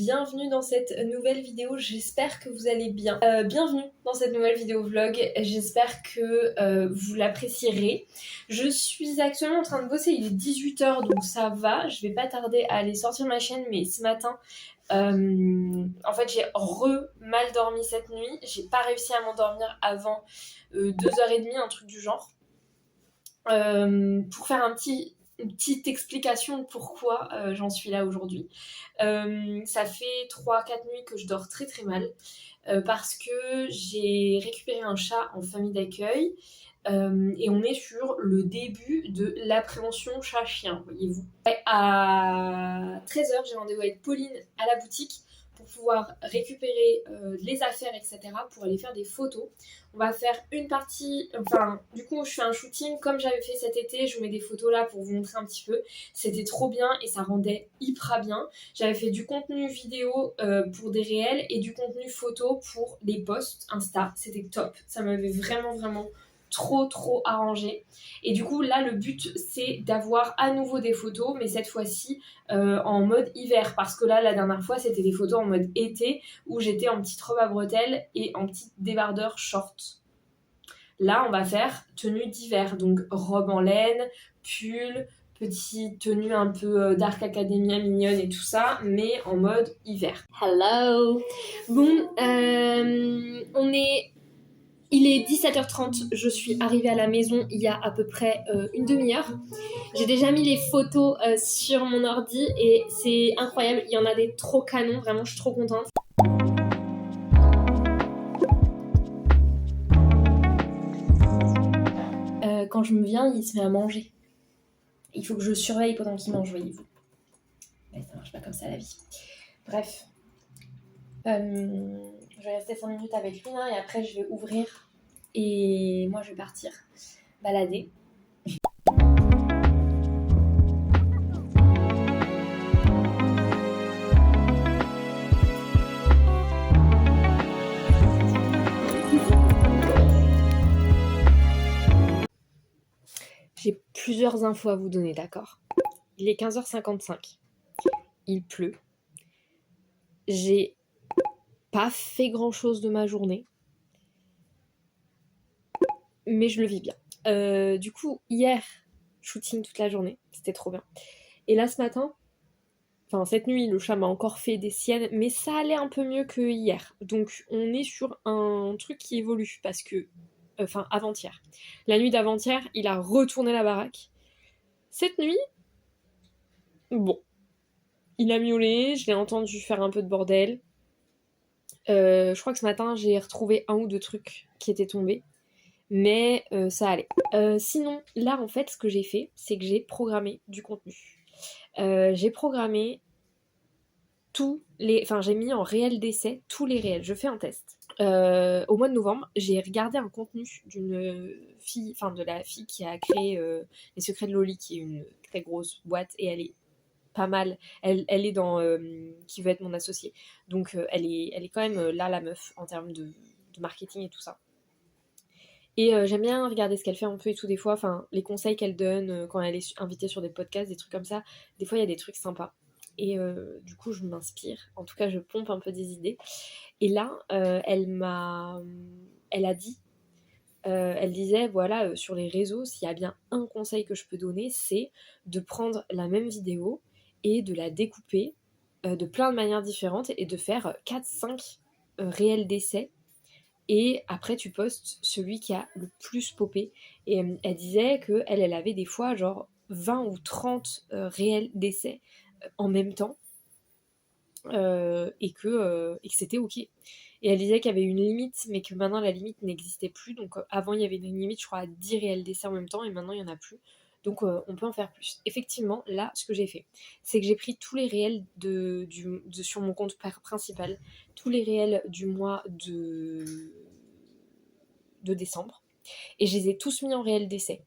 bienvenue dans cette nouvelle vidéo, j'espère que vous allez bien. Bienvenue dans cette nouvelle vidéo vlog, j'espère que vous l'apprécierez. Je suis actuellement en train de bosser, il est 18h donc ça va, je vais pas tarder à aller sortir ma chaîne, mais ce matin, en fait j'ai mal dormi cette nuit, j'ai pas réussi à m'endormir avant 2h30, un truc du genre. Pour faire une petite explication de pourquoi j'en suis là aujourd'hui. Ça fait 3-4 nuits que je dors très très mal parce que j'ai récupéré un chat en famille d'accueil et on est sur le début de l'appréhension chat-chien, voyez-vous. À 13h, j'ai rendez-vous avec Pauline à la boutique pour pouvoir récupérer les affaires, etc. pour aller faire des photos. On va faire une partie, du coup je fais un shooting comme j'avais fait cet été, je vous mets des photos là pour vous montrer un petit peu. C'était trop bien et ça rendait hyper bien. J'avais fait du contenu vidéo pour des réels et du contenu photo pour les posts Insta, c'était top. Ça m'avait vraiment trop arrangé. Et du coup là le but c'est d'avoir à nouveau des photos, mais cette fois-ci en mode hiver, parce que là la dernière fois c'était des photos en mode été où j'étais en petite robe à bretelles et en petite débardeur short. Là on va faire tenue d'hiver, donc robe en laine, pull, petite tenue un peu dark academia mignonne et tout ça, mais en mode hiver. Hello. Bon, il est 17h30, je suis arrivée à la maison il y a à peu près une demi-heure. J'ai déjà mis les photos sur mon ordi et c'est incroyable, il y en a des trop canons, vraiment je suis trop contente. Quand je me viens, il se met à manger. Il faut que je surveille pendant qu'il mange, voyez-vous. Mais ça marche pas comme ça la vie. Bref. Je vais rester 5 minutes avec lui et après je vais ouvrir et moi je vais partir balader. J'ai plusieurs infos à vous donner, d'accord ? Il est 15h55. Il pleut. J'ai pas fait grand chose de ma journée, mais je le vis bien. Du coup, hier, shooting toute la journée, c'était trop bien. Et là, ce matin, cette nuit, le chat m'a encore fait des siennes, mais ça allait un peu mieux que hier. Donc, on est sur un truc qui évolue, parce que, avant-hier. La nuit d'avant-hier, il a retourné la baraque. Cette nuit, bon, il a miaulé, je l'ai entendu faire un peu de bordel. Je crois que ce matin, j'ai retrouvé 1 ou 2 trucs qui étaient tombés. Mais ça allait. Sinon, là, en fait, ce que j'ai fait, c'est que j'ai programmé du contenu. J'ai programmé j'ai mis en réel d'essai tous les réels. Je fais un test. Au mois de novembre, j'ai regardé un contenu d'une fille, de la fille qui a créé Les Secrets de Loli, qui est une très grosse boîte, et elle est pas mal. Elle est dans Qui veut être mon associée. Donc elle est quand même là, la meuf, en termes de marketing et tout ça. Et j'aime bien regarder ce qu'elle fait un peu et tout des fois, les conseils qu'elle donne quand elle est invitée sur des podcasts, des trucs comme ça. Des fois, il y a des trucs sympas. Et du coup, je m'inspire. En tout cas, je pompe un peu des idées. Et là, elle disait, voilà, sur les réseaux, s'il y a bien un conseil que je peux donner, c'est de prendre la même vidéo et de la découper de plein de manières différentes et de faire 4-5 réels d'essais. Et après tu postes celui qui a le plus popé. Et elle disait qu'elle avait des fois genre 20 ou 30 réels d'essais en même temps et que c'était ok. Et elle disait qu'il y avait une limite, mais que maintenant la limite n'existait plus. Donc avant il y avait une limite, je crois, à 10 réels d'essais en même temps, et maintenant il n'y en a plus. Donc on peut en faire plus. Effectivement, là, ce que j'ai fait, c'est que j'ai pris tous les réels sur mon compte principal, tous les réels du mois de décembre, et je les ai tous mis en réel d'essai.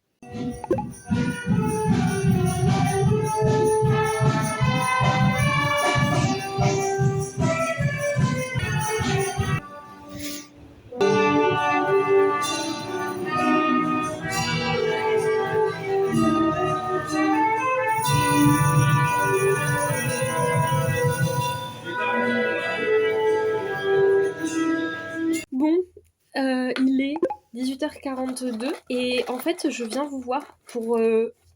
18h42 et en fait je viens vous voir pour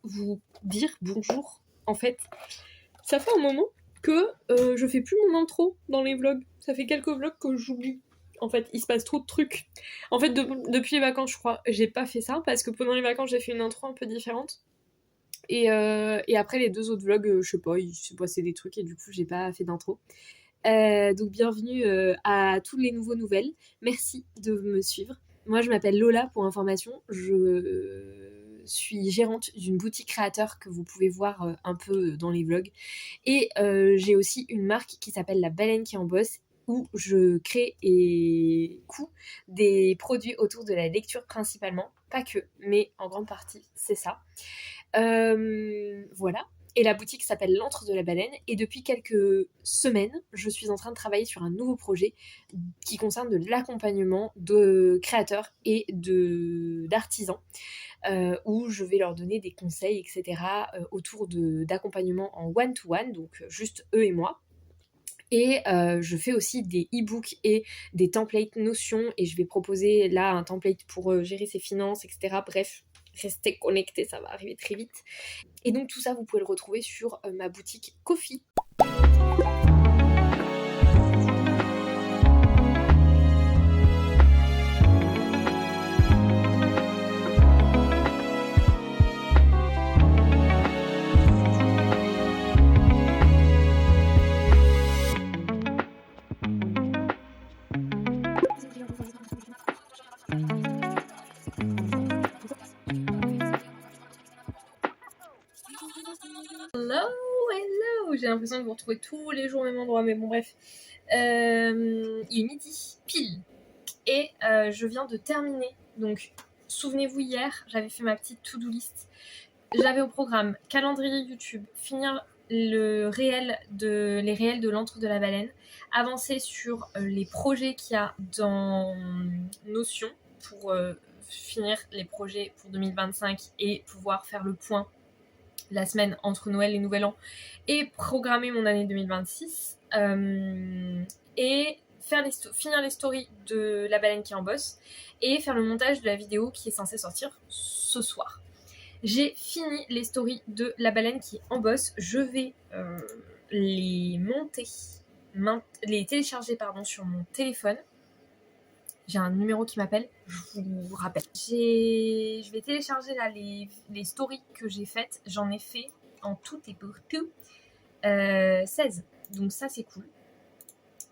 vous dire bonjour. En fait, ça fait un moment que je fais plus mon intro dans les vlogs. Ça fait quelques vlogs que j'oublie. En fait, il se passe trop de trucs. En fait, depuis les vacances, je crois, j'ai pas fait ça parce que pendant les vacances, j'ai fait une intro un peu différente. Et après les 2 autres vlogs, je sais pas, il s'est passé des trucs et du coup, j'ai pas fait d'intro. Donc bienvenue à tous les nouvelles. Merci de me suivre. Moi je m'appelle Lola pour information. Je suis gérante d'une boutique créateur que vous pouvez voir un peu dans les vlogs. Et j'ai aussi une marque qui s'appelle La Baleine qui en bosse où je crée et couds des produits autour de la lecture principalement. Pas que, mais en grande partie c'est ça. Voilà. Et la boutique s'appelle L'Antre de la Baleine. Et depuis quelques semaines, je suis en train de travailler sur un nouveau projet qui concerne de l'accompagnement de créateurs et d'artisans, où je vais leur donner des conseils, etc. Autour d'accompagnement en one-to-one, donc juste eux et moi. Et je fais aussi des e-books et des templates Notion. Et je vais proposer là un template pour gérer ses finances, etc. Bref, restez connectés, ça va arriver très vite. Et donc tout ça, vous pouvez le retrouver sur ma boutique Ko-fi. Hello, j'ai l'impression de vous retrouver tous les jours au même endroit, mais bon bref. Il est midi, pile. Et je viens de terminer. Donc, souvenez-vous, hier, j'avais fait ma petite to-do list. J'avais au programme calendrier YouTube, finir les réels de l'Antre de la Baleine, avancer sur les projets qu'il y a dans Notion pour finir les projets pour 2025 et pouvoir faire le point la semaine entre Noël et Nouvel An et programmer mon année 2026 et finir les stories de La Baleine qui en bosse et faire le montage de la vidéo qui est censée sortir ce soir. J'ai fini les stories de La Baleine qui en bosse. Je vais les télécharger sur mon téléphone. J'ai un numéro qui m'appelle, je vous rappelle. Je vais télécharger là les stories que j'ai faites. J'en ai fait en tout et pour tout 16. Donc ça c'est cool.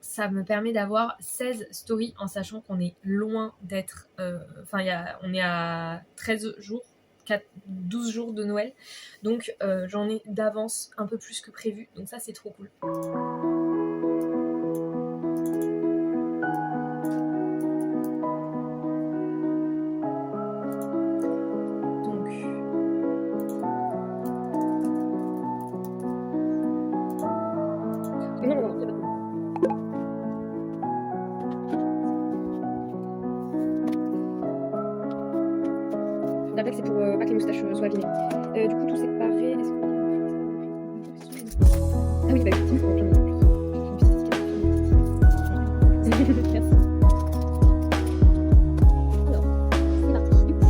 Ça me permet d'avoir 16 stories en sachant qu'on est loin d'être... on est à 13 jours, 12 jours de Noël. Donc j'en ai d'avance un peu plus que prévu. Donc ça c'est trop cool. La blague c'est pour pas que les moustaches soient abîmées. Du coup tout séparé. Ah oui bah oui, j'en ai plus. Merci. Alors, c'est parti. Du coup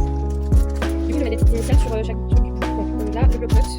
je vais mettre des petites initiales sur chaque truc. Donc là le bloc-notes.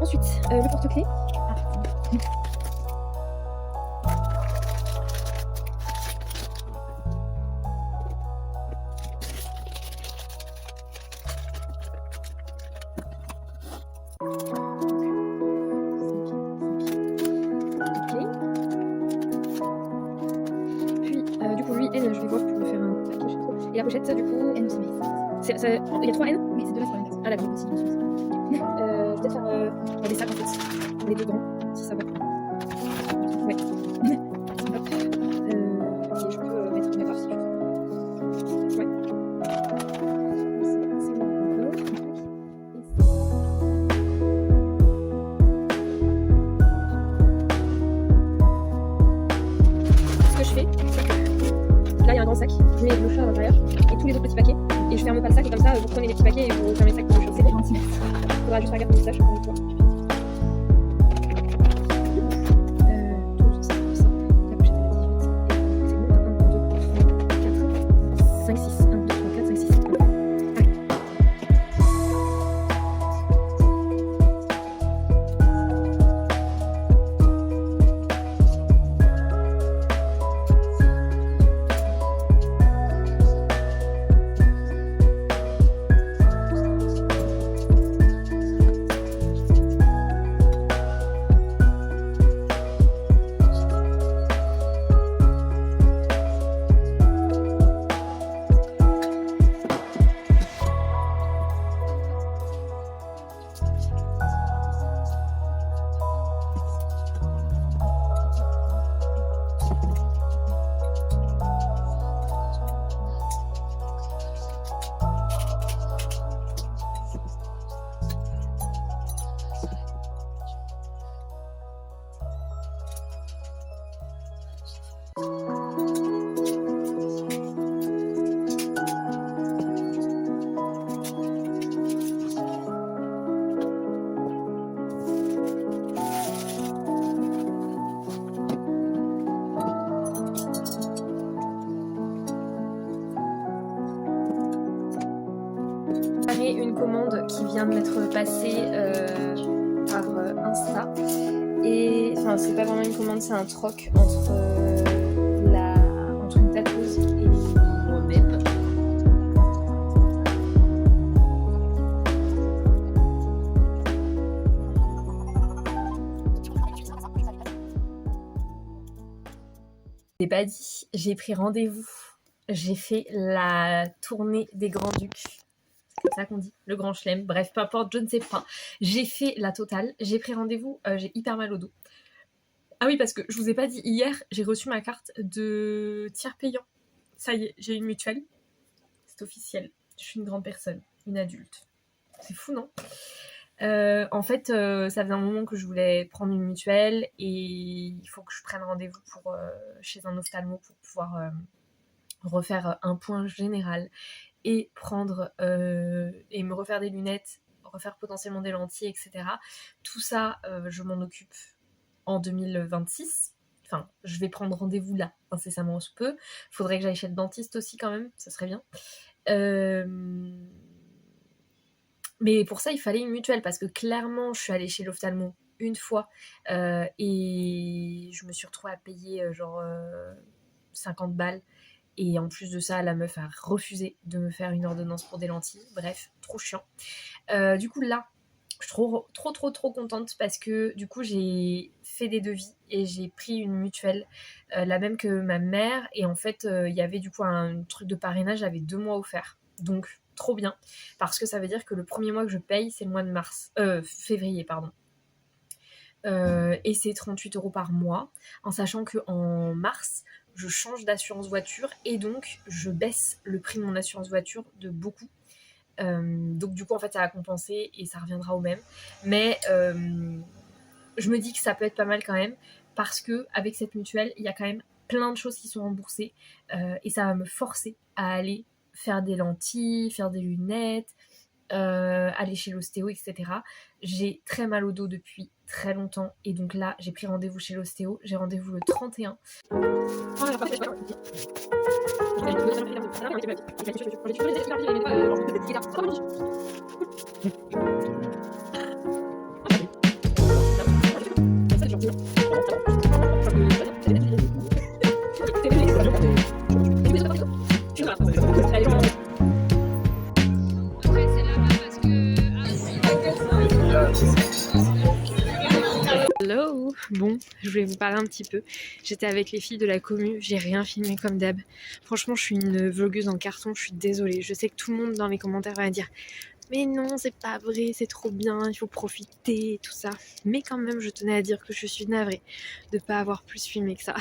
Ensuite, le porte-clés. pochette, du coup. N aussi, mais Il y a 3 N? mais c'est de là sur la même personne. Ah d'accord. Aussi, Je vais peut-être faire des sacs en fait. Les deux grands, si ça va. Ouais. Hop. Et je peux mettre une graphe si tu veux. Ouais. C'est bon. Ce que je fais, c'est que là il y a un grand sac, je mets le chat à l'intérieur et tous les autres petits paquets et je ferme pas le sac et comme ça vous prenez les petits paquets et vous fermez le sac pour le chat. C'est gentil, merci. Faudra juste regarder le message avec toi. 12, ça, la pochette elle a 18. Et c'est bon, 1, 2, 3, 4, 5, 6. 1, 2, 3, 4, 5, 6. Allez. Une commande qui vient de m'être passée par Insta et enfin c'est pas vraiment une commande, c'est un troc entre une tatoueuse et moi-même. Je l'ai pas dit, j'ai pris rendez-vous, j'ai fait la tournée des Grands-Ducs. C'est ça qu'on dit, le grand chelem, bref, peu importe, je ne sais pas. J'ai fait la totale, j'ai pris rendez-vous, j'ai hyper mal au dos. Ah oui, parce que je vous ai pas dit, hier, j'ai reçu ma carte de tiers payant. Ça y est, j'ai une mutuelle, c'est officiel, je suis une grande personne, une adulte. C'est fou, non ? En fait, ça faisait un moment que je voulais prendre une mutuelle et il faut que je prenne rendez-vous chez un ophtalmo pour pouvoir refaire un point général et prendre et me refaire des lunettes, refaire potentiellement des lentilles, etc. Tout ça, je m'en occupe en 2026. Enfin, je vais prendre rendez-vous là, incessamment sous peu. Faudrait que j'aille chez le dentiste aussi quand même, ça serait bien. Mais pour ça, il fallait une mutuelle parce que clairement, je suis allée chez l'ophtalmo une fois et je me suis retrouvée à payer 50 balles. Et en plus de ça, la meuf a refusé de me faire une ordonnance pour des lentilles. Bref, trop chiant. Du coup, là, je suis trop contente parce que du coup, j'ai fait des devis et j'ai pris une mutuelle, la même que ma mère. Et en fait, il y avait du coup un truc de parrainage, j'avais 2 mois offerts. Donc, trop bien. Parce que ça veut dire que le premier mois que je paye, c'est le mois de février, pardon. Et c'est 38 € par mois, en sachant qu'en mars, je change d'assurance voiture et donc je baisse le prix de mon assurance voiture de beaucoup. Donc du coup, en fait, ça va compenser et ça reviendra au même. Mais je me dis que ça peut être pas mal quand même parce qu'avec cette mutuelle, il y a quand même plein de choses qui sont remboursées et ça va me forcer à aller faire des lentilles, faire des lunettes, aller chez l'ostéo, etc. J'ai très mal au dos depuis très longtemps et donc là j'ai pris rendez-vous chez l'ostéo, j'ai rendez-vous le 31. Hello, Bon, je voulais vous parler un petit peu. J'étais avec les filles de la commu, j'ai rien filmé comme d'hab. Franchement, je suis une vlogueuse en carton, je suis désolée. Je sais que tout le monde dans les commentaires va dire mais non, c'est pas vrai, c'est trop bien, il faut profiter et tout ça. Mais quand même, je tenais à dire que je suis navrée de pas avoir plus filmé que ça.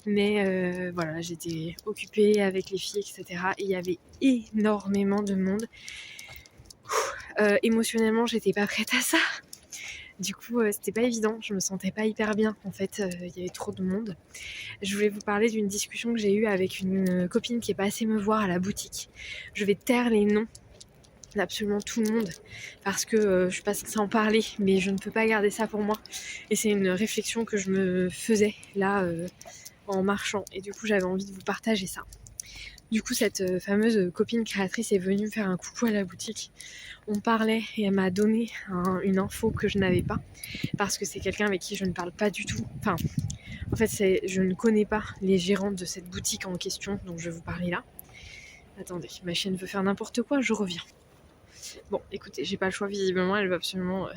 Mais voilà, j'étais occupée avec les filles, etc. Et il y avait énormément de monde. Émotionnellement, j'étais pas prête à ça. Du coup, c'était pas évident, je me sentais pas hyper bien. En fait, il y avait trop de monde. Je voulais vous parler d'une discussion que j'ai eue avec une copine qui est passée me voir à la boutique. Je vais taire les noms d'absolument tout le monde parce que je suis pas censée en parler, mais je ne peux pas garder ça pour moi. Et c'est une réflexion que je me faisais là en marchant. Et du coup, j'avais envie de vous partager ça. Du coup, cette fameuse copine créatrice est venue me faire un coucou à la boutique. On parlait et elle m'a donné une info que je n'avais pas parce que c'est quelqu'un avec qui je ne parle pas du tout. Enfin, en fait, je ne connais pas les gérantes de cette boutique en question dont je vais vous parler là. Attendez, ma chienne veut faire n'importe quoi, je reviens. Bon, écoutez, j'ai pas le choix visiblement, elle veut absolument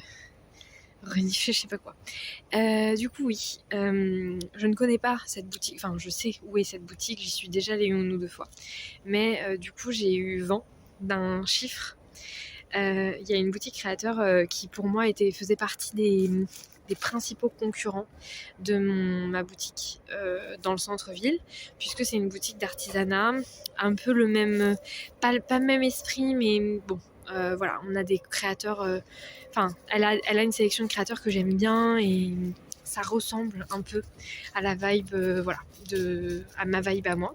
renifler je sais pas quoi. Du coup, oui, je ne connais pas cette boutique, enfin je sais où est cette boutique, j'y suis déjà allée une ou deux fois. Mais du coup, j'ai eu vent d'un chiffre. Il y a une boutique créateur qui pour moi faisait partie des principaux concurrents de ma boutique dans le centre-ville, puisque c'est une boutique d'artisanat, un peu le même, pas le même esprit, mais bon, voilà, on a des créateurs, enfin, elle a une sélection de créateurs que j'aime bien et ça ressemble un peu à la vibe, voilà, à ma vibe à moi.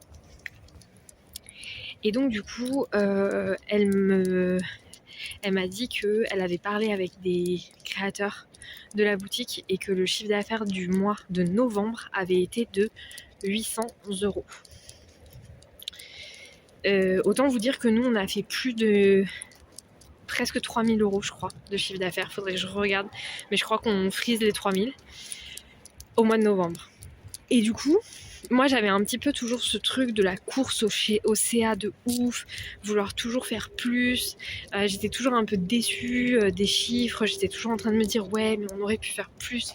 Et donc du coup, elle m'a dit qu'elle avait parlé avec des créateurs de la boutique et que le chiffre d'affaires du mois de novembre avait été de 800 euros. Autant vous dire que nous, on a fait plus de presque 3000 euros, je crois, de chiffre d'affaires. Faudrait que je regarde, mais je crois qu'on frise les 3000 au mois de novembre. Et du coup, moi j'avais un petit peu toujours ce truc de la course au CA de ouf, vouloir toujours faire plus. J'étais toujours un peu déçue des chiffres, j'étais toujours en train de me dire ouais mais on aurait pu faire plus,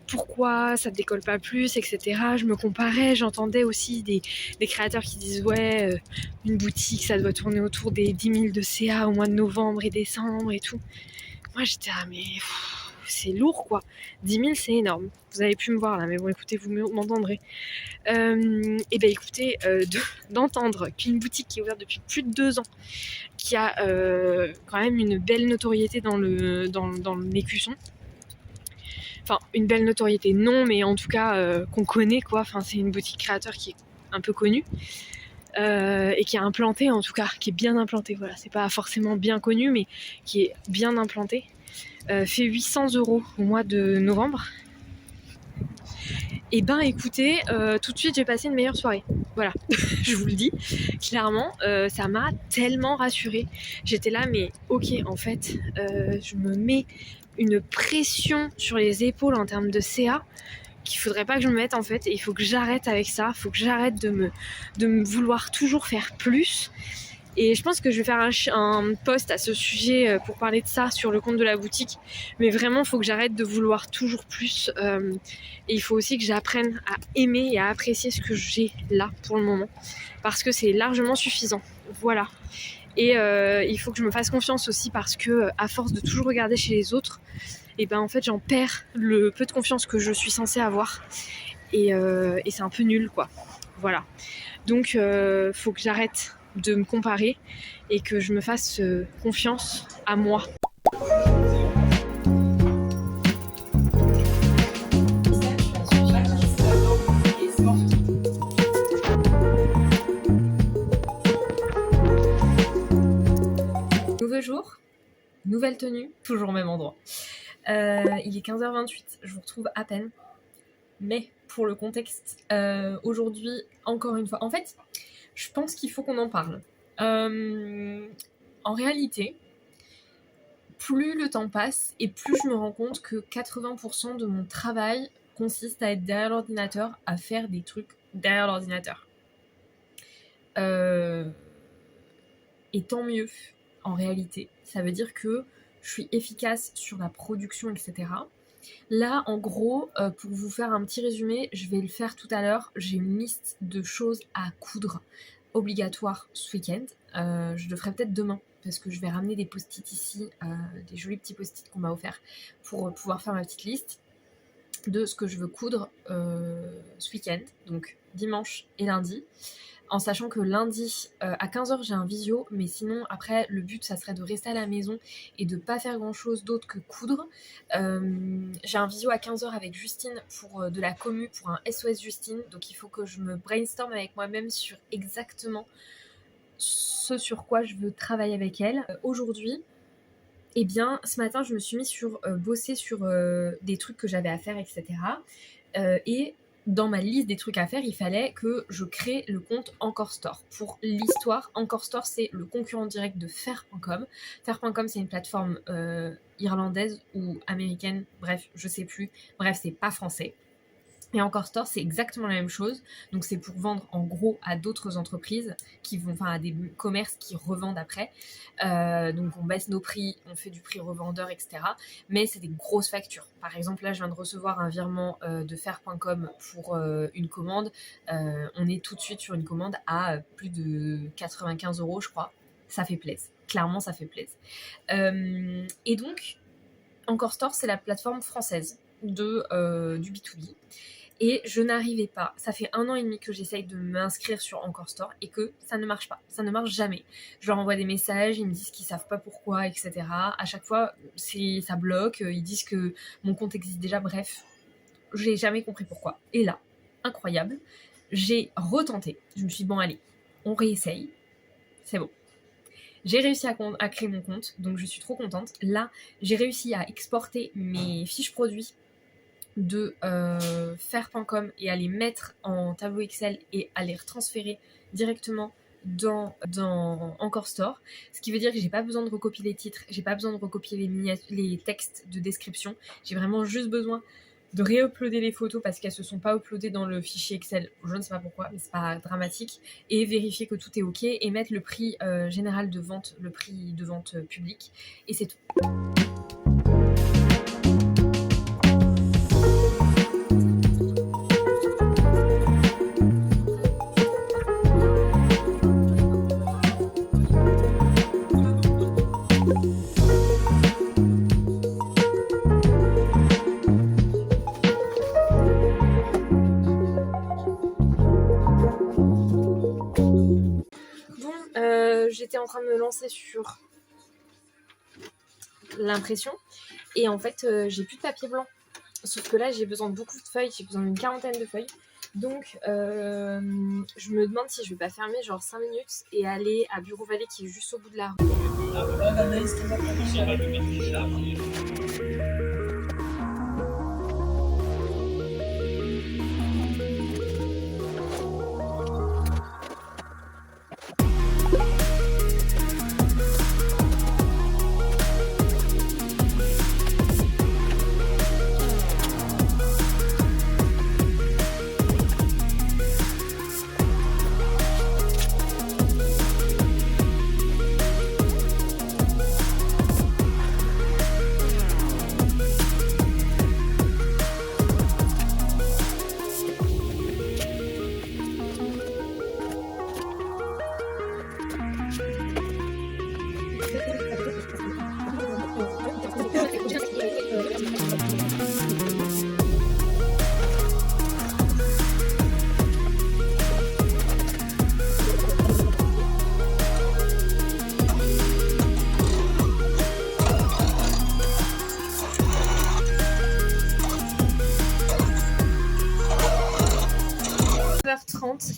pourquoi ça décolle pas plus, etc. Je me comparais, j'entendais aussi des créateurs qui disent ouais une boutique ça doit tourner autour des 10 000 de CA au mois de novembre et décembre et tout. Moi j'étais mais c'est lourd quoi, 10 000 c'est énorme. Vous avez pu me voir là, mais bon écoutez, vous m'entendrez. Et ben écoutez, d'entendre qu'une boutique qui est ouverte depuis plus de 2 ans, qui a quand même une belle notoriété dans l'écusson, enfin une belle notoriété non, mais en tout cas qu'on connaît quoi, enfin c'est une boutique créateur qui est un peu connue. Et qui est implantée en tout cas, qui est bien implantée, voilà, c'est pas forcément bien connu mais qui est bien implantée, fait 800 euros au mois de novembre. Et ben écoutez, tout de suite j'ai passé une meilleure soirée. Voilà, je vous le dis, clairement, ça m'a tellement rassurée. J'étais là, mais ok, en fait, je me mets une pression sur les épaules en termes de CA qu'il faudrait pas que je me mette en fait, et il faut que j'arrête avec ça, il faut que j'arrête de me vouloir toujours faire plus. Et je pense que je vais faire un post à ce sujet pour parler de ça sur le compte de la boutique. Mais vraiment, il faut que j'arrête de vouloir toujours plus. Et il faut aussi que j'apprenne à aimer et à apprécier ce que j'ai là pour le moment. Parce que c'est largement suffisant. Voilà. Et il faut que je me fasse confiance aussi parce que à force de toujours regarder chez les autres, et ben en fait j'en perds le peu de confiance que je suis censée avoir. Et c'est un peu nul quoi. Voilà. Donc faut que j'arrête de me comparer et que je me fasse confiance à moi. Nouveau jour, nouvelle tenue, toujours au même endroit. Il est 15h28, je vous retrouve à peine. Mais pour le contexte, aujourd'hui, encore une fois, en fait, je pense qu'il faut qu'on en parle. En réalité, plus le temps passe et plus je me rends compte que 80% de mon travail consiste à être derrière l'ordinateur, à faire des trucs derrière l'ordinateur. Et tant mieux, en réalité. Ça veut dire que je suis efficace sur la production, etc. Là, en gros, pour vous faire un petit résumé, je vais le faire tout à l'heure. J'ai une liste de choses à coudre obligatoire ce week-end. Je le ferai peut-être demain parce que je vais ramener des post-it ici, des jolis petits post-it qu'on m'a offerts pour pouvoir faire ma petite liste de ce que je veux coudre ce week-end, donc dimanche et lundi. En sachant que lundi à 15h j'ai un visio, mais sinon après le but ça serait de rester à la maison et de pas faire grand chose d'autre que coudre. J'ai un visio à 15h avec Justine pour de la commu, pour un SOS Justine, donc il faut que je me brainstorm avec moi-même sur exactement ce sur quoi je veux travailler avec elle. Aujourd'hui, eh bien ce matin je me suis mise sur bosser sur des trucs que j'avais à faire, etc. Et dans ma liste des trucs à faire, il fallait que je crée le compte Encore Store. Pour l'histoire, Encore Store, c'est le concurrent direct de Faire.com. Faire.com, c'est une plateforme irlandaise ou américaine, bref, je sais plus. Bref, c'est pas français. Et Encore Store, c'est exactement la même chose. Donc, c'est pour vendre en gros à d'autres entreprises à des commerces qui revendent après. Donc, on baisse nos prix, on fait du prix revendeur, etc. Mais c'est des grosses factures. Par exemple, là, je viens de recevoir un virement de Faire.com pour une commande. On est tout de suite sur une commande à plus de 95 €, je crois. Ça fait plaisir. Clairement, ça fait plaisir. Et donc, Encore Store, c'est la plateforme française du B2B. Et je n'arrivais pas. Ça fait 1 an et demi que j'essaye de m'inscrire sur Encore Store et que ça ne marche pas. Ça ne marche jamais. Je leur envoie des messages, ils me disent qu'ils savent pas pourquoi, etc. À chaque fois, ça bloque. Ils disent que mon compte existe déjà. Bref, j'ai jamais compris pourquoi. Et là, incroyable, j'ai retenté. Je me suis dit, bon allez, on réessaye. C'est bon. J'ai réussi à créer mon compte, donc je suis trop contente. Là, j'ai réussi à exporter mes fiches produits de Faire.com et à les mettre en tableau Excel et à les retransférer directement dans Encore Store, ce qui veut dire que j'ai pas besoin de recopier les titres, j'ai pas besoin de recopier les textes de description, j'ai vraiment juste besoin de réuploader les photos parce qu'elles se sont pas uploadées dans le fichier Excel, je ne sais pas pourquoi, mais c'est pas dramatique, et vérifier que tout est ok et mettre le prix général de vente, le prix de vente public, et c'est tout. J'étais en train de me lancer sur l'impression et en fait j'ai plus de papier blanc, sauf que là j'ai besoin de beaucoup de feuilles, j'ai besoin d'une 40aine de feuilles, donc je me demande si je vais pas fermer genre 5 minutes et aller à Bureau Vallée qui est juste au bout de la rue.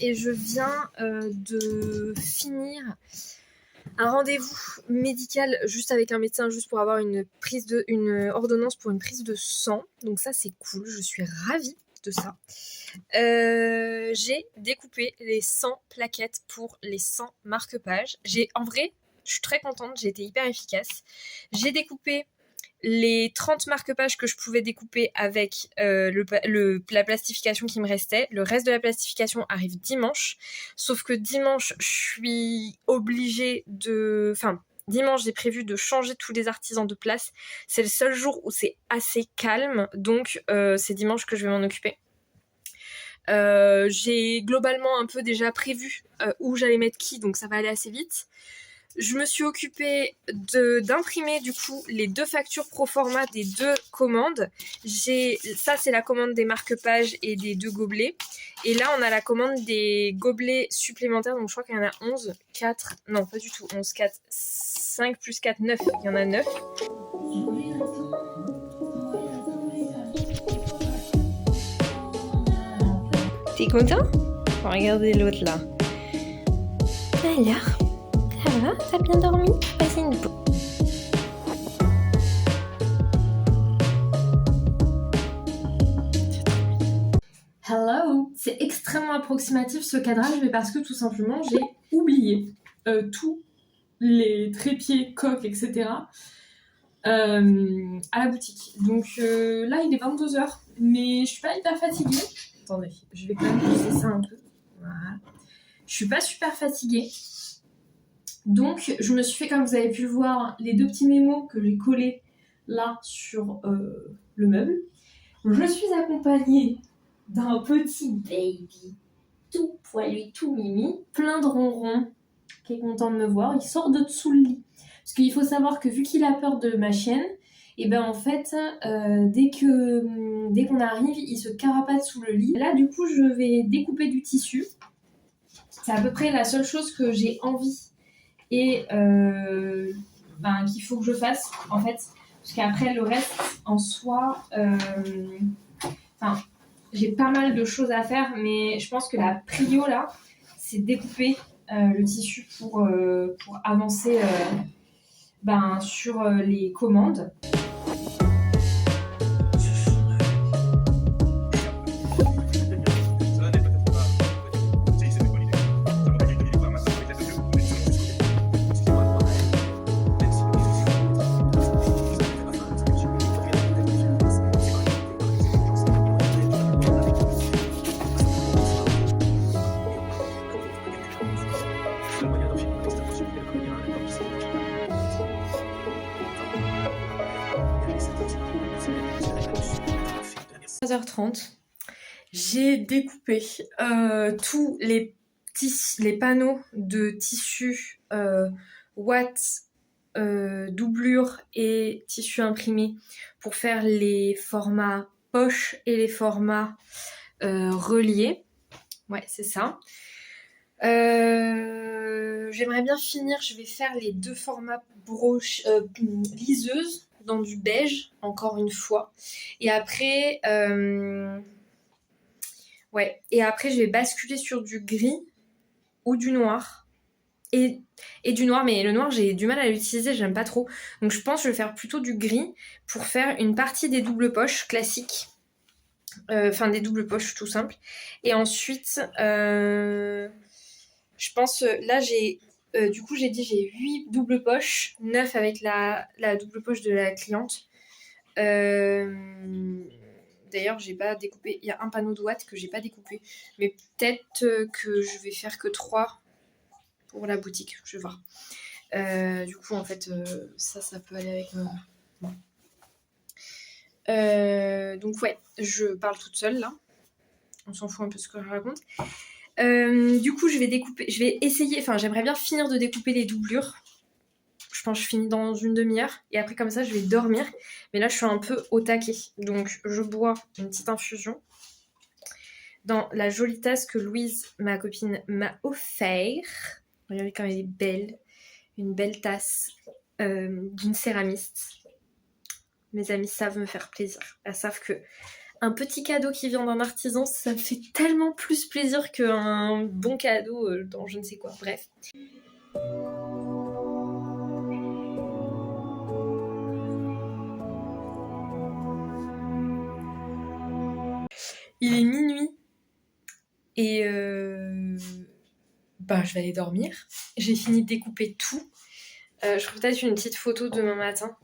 Et je viens de finir un rendez-vous médical juste avec un médecin, juste pour avoir une ordonnance pour une prise de sang. Donc ça c'est cool, je suis ravie de ça. J'ai découpé les 100 plaquettes pour les 100 marque-pages. En vrai, je suis très contente, j'ai été hyper efficace. J'ai découpé les 30 marque-pages que je pouvais découper avec la plastification qui me restait. Le reste de la plastification arrive dimanche. Sauf que dimanche, je suis obligée de... Enfin, Dimanche, j'ai prévu de changer tous les artisans de place. C'est le seul jour où c'est assez calme, donc c'est dimanche que je vais m'en occuper. J'ai globalement un peu déjà prévu où j'allais mettre qui, donc ça va aller assez vite. Je me suis occupée d'imprimer du coup les 2 factures pro forma des 2 commandes. Ça c'est la commande des marque-pages et des 2 gobelets. Et là on a la commande des gobelets supplémentaires, donc je crois qu'il y en a 11, 4, non pas du tout, 11, 4, 5 plus 4, 9, il y en a 9. T'es content? Regardez l'autre là. Alors, ça va? T'as bien dormi? Passez une bonne. Hello! C'est extrêmement approximatif ce cadrage, mais parce que tout simplement j'ai oublié tous les trépieds, coques, etc. À la boutique. Donc là il est 22h, mais je suis pas hyper fatiguée. Attendez, je vais quand même pousser ça un peu. Voilà. Je suis pas super fatiguée. Donc je me suis fait, comme vous avez pu le voir, les 2 petits mémos que j'ai collés là sur le meuble. Je suis accompagnée d'un petit baby tout poilu, tout mimi, plein de ronrons, qui est content de me voir. Il sort de dessous le lit. Parce qu'il faut savoir que vu qu'il a peur de ma chienne, et ben en fait, dès qu'on arrive, il se carapate sous le lit. Là, du coup, je vais découper du tissu. C'est à peu près la seule chose que j'ai envie et qu'il faut que je fasse, en fait. Parce qu'après, le reste, en soi... j'ai pas mal de choses à faire, mais je pense que la prio, là, c'est découper le tissu pour avancer sur les commandes. J'ai découpé tous les panneaux de tissu watts, doublure et tissu imprimé pour faire les formats poche et les formats reliés. Ouais, c'est ça. J'aimerais bien finir, je vais faire les 2 formats liseuses dans du beige, encore une fois. Et après, je vais basculer sur du gris ou du noir. Et du noir, mais le noir, j'ai du mal à l'utiliser, j'aime pas trop. Donc je pense que je vais faire plutôt du gris pour faire une partie des doubles poches classiques. Des doubles poches tout simples. Et ensuite, je pense, là j'ai... du coup, j'ai 8 doubles poches, 9 avec la double poche de la cliente. D'ailleurs, j'ai pas découpé. Il y a un panneau de watts que j'ai pas découpé. Mais peut-être que je vais faire que 3 pour la boutique. Je vais voir. Du coup, en fait, ça peut aller avec moi. Donc, ouais, je parle toute seule là. On s'en fout un peu ce que je raconte. Du coup, je vais essayer. J'aimerais bien finir de découper les doublures. Je pense que je finis dans une demi-heure. Et après, comme ça, je vais dormir. Mais là, je suis un peu au taquet. Donc, je bois une petite infusion dans la jolie tasse que Louise, ma copine, m'a offert. Regardez comme elle est belle. Une belle tasse d'une céramiste. Mes amis savent me faire plaisir. Elles savent que un petit cadeau qui vient d'un artisan, ça me fait tellement plus plaisir qu'un bon cadeau dans je ne sais quoi. Bref. Il est minuit et je vais aller dormir. J'ai fini de découper tout. Je ferai peut-être une petite photo demain matin.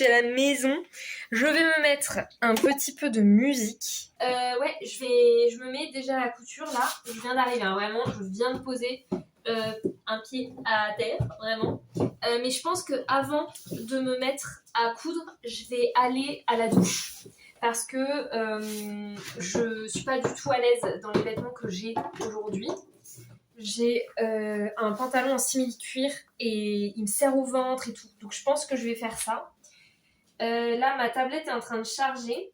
suis à la maison. Je vais me mettre un petit peu de musique. Ouais, je me mets déjà à la couture là. Je viens d'arriver, hein, vraiment. Je viens de poser un pied à terre, vraiment. Mais je pense qu'avant de me mettre à coudre, je vais aller à la douche. Parce que je suis pas du tout à l'aise dans les vêtements que j'ai aujourd'hui. J'ai un pantalon en simili-cuir et il me serre au ventre et tout. Donc je pense que je vais faire ça. Là, ma tablette est en train de charger.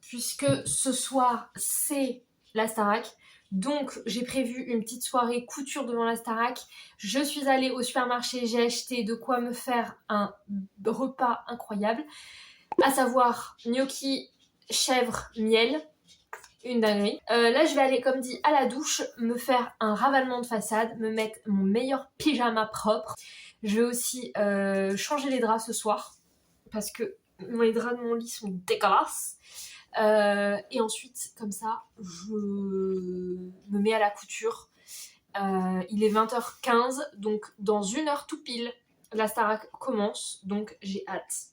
Puisque ce soir, c'est la Starac. Donc j'ai prévu une petite soirée couture devant la Starac. Je suis allée au supermarché, j'ai acheté de quoi me faire un repas incroyable. À savoir gnocchi, chèvre, miel. Une dinguerie. Là, je vais aller, comme dit, à la douche, me faire un ravalement de façade, me mettre mon meilleur pyjama propre. Je vais aussi changer les draps ce soir, parce que les draps de mon lit sont dégueulasses. Et ensuite, comme ça, je me mets à la couture. Il est 20h15, donc dans 1 heure tout pile, la Starac commence, donc j'ai hâte.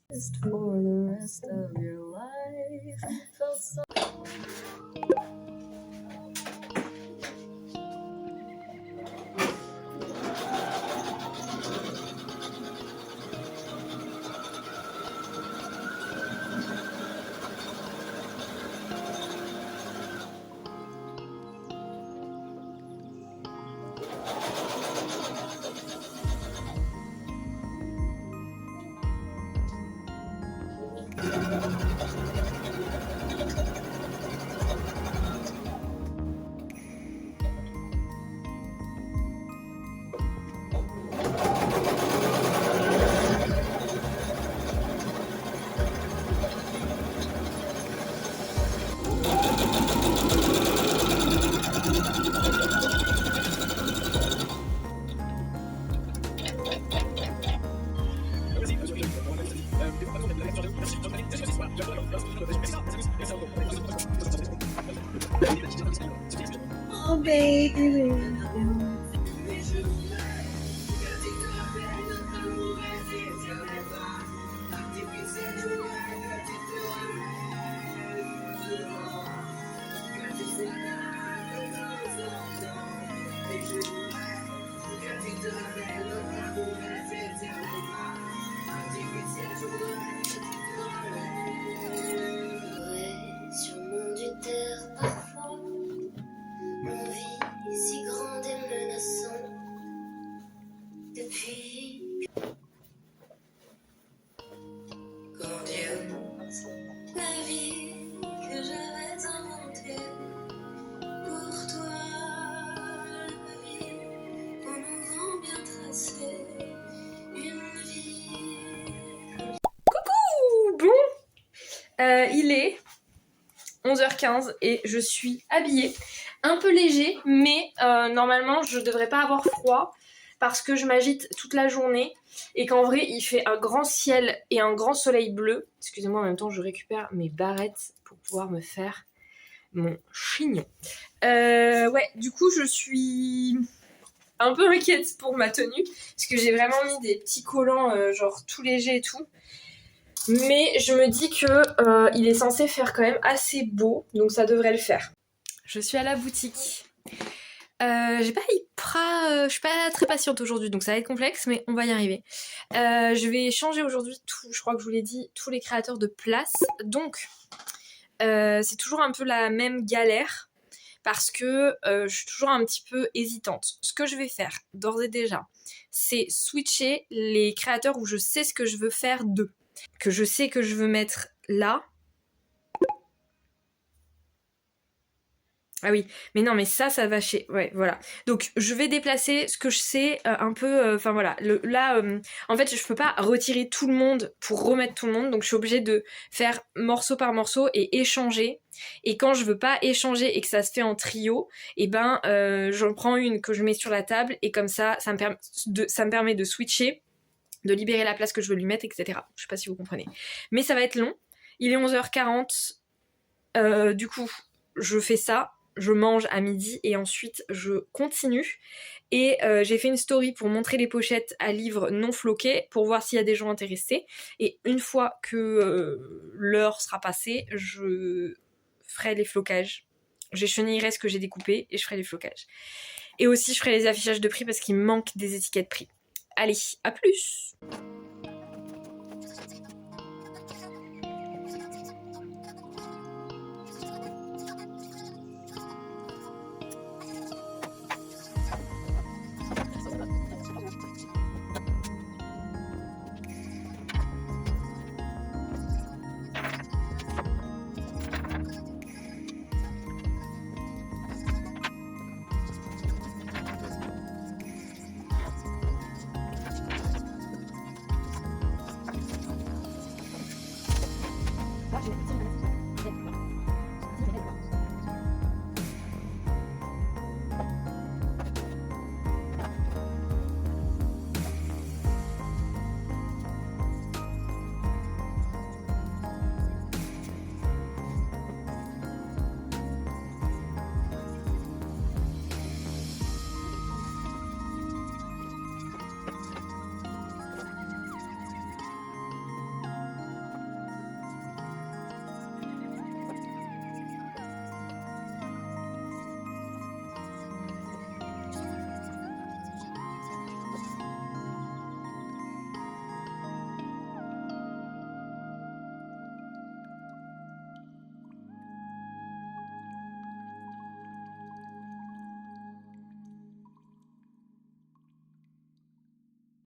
Oh baby. Il est 11h15 et je suis habillée. Un peu léger, mais normalement je devrais pas avoir froid parce que je m'agite toute la journée et qu'en vrai il fait un grand ciel et un grand soleil bleu. Excusez-moi, en même temps je récupère mes barrettes pour pouvoir me faire mon chignon. Ouais, du coup je suis un peu inquiète pour ma tenue parce que j'ai vraiment mis des petits collants genre tout légers et tout. Mais je me dis que il est censé faire quand même assez beau, donc ça devrait le faire. Je suis à la boutique. Je suis pas très patiente aujourd'hui, donc ça va être complexe, mais on va y arriver. Je vais changer aujourd'hui je crois que je vous l'ai dit, tous les créateurs de place. Donc, c'est toujours un peu la même galère, parce que je suis toujours un petit peu hésitante. Ce que je vais faire, d'ores et déjà, c'est switcher les créateurs où je sais ce que je veux faire d'eux. Que je sais que je veux mettre là. Ah oui, mais non, mais ça va chez... Ouais, voilà. Donc, je vais déplacer ce que je sais un peu... Enfin, voilà. En fait, je peux pas retirer tout le monde pour remettre tout le monde. Donc, je suis obligée de faire morceau par morceau et échanger. Et quand je veux pas échanger et que ça se fait en trio, et ben, j'en prends une que je mets sur la table. Et comme ça me permet de switcher, de libérer la place que je veux lui mettre, etc. Je sais pas si vous comprenez. Mais ça va être long. Il est 11h40. Du coup, je fais ça. je mange à midi et ensuite je continue. Et j'ai fait une story pour montrer les pochettes à livres non floqués pour voir s'il y a des gens intéressés. Et une fois que l'heure sera passée, je ferai les flocages. J'échenillerai ce que j'ai découpé et je ferai les flocages. Et aussi je ferai les affichages de prix parce qu'il me manque des étiquettes prix. Allez, à plus!